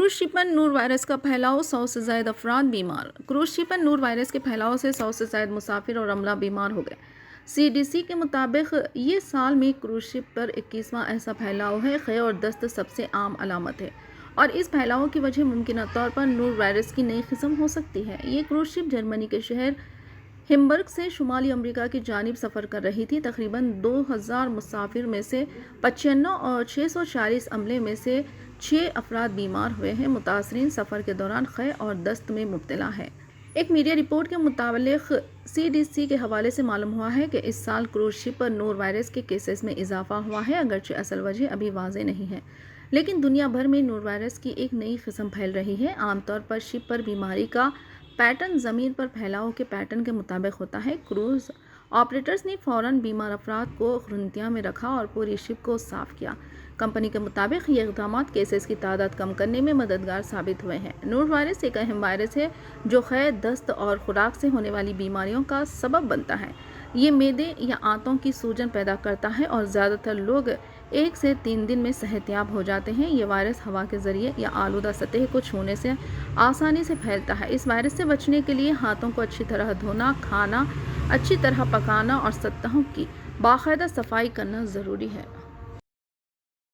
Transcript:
Cruise ship पर नूर virus का फैलाव, 100 से ज्यादा अफराद बीमार। क्रूज शिप पर नूर वायरस के फैलाव से 100 से ज्यादा मुसाफिर और अमला बीमार हो गए। सीडीसी के मुताबिक ये साल में क्रूज शिप पर 21वां ऐसा फैलाव है। खे और दस्त सबसे आम अलामत है और इस फैलाव की वजह मुमकिन तौर पर नूर वायरस की नई किस्म हो सकती है। ये क्रूज शिप जर्मनी के शहर हिम्बर्ग से शुमाली अमेरिका की जानिब सफ़र कर रही थी। तकरीबन 2000 मुसाफिर में से 95 और 640 अमले में से 6 अफराद बीमार हुए हैं। मुतासरीन सफ़र के दौरान खे और दस्त में मुब्तला है। एक मीडिया रिपोर्ट के मुताबिक सीडीसी के हवाले से मालूम हुआ है कि इस साल क्रूज शिप पर नूर वायरस के केसेस में इजाफा हुआ है। अगरचे असल वजह अभी वाज़ेह नहीं है, लेकिन दुनिया भर में नूर वायरस की एक नई किस्म फैल रही है। आमतौर पर शिप पर बीमारी का पैटर्न ज़मीन पर फैलाव के पैटर्न के मुताबिक होता है। क्रूज ऑपरेटर्स ने फ़ौरन बीमार अफराद को क़ुरंतिया में रखा और पूरी शिप को साफ़ किया। कंपनी के मुताबिक ये इक़दाम केसेस की तादाद कम करने में मददगार साबित हुए हैं। नूर वायरस एक अहम वायरस है जो खे, दस्त और खुराक से होने वाली बीमारियों का सबब बनता है। ये मैदे या आंतों की सूजन पैदा करता है और ज़्यादातर लोग 1 से 3 दिन में सेहतयाब हो जाते हैं। ये वायरस हवा के ज़रिए या आलूदा सतह को छूने से आसानी से फैलता है। इस वायरस से बचने के लिए हाथों को अच्छी तरह धोना, खाना अच्छी तरह पकाना और सतहों की बाकायदा सफाई करना ज़रूरी है।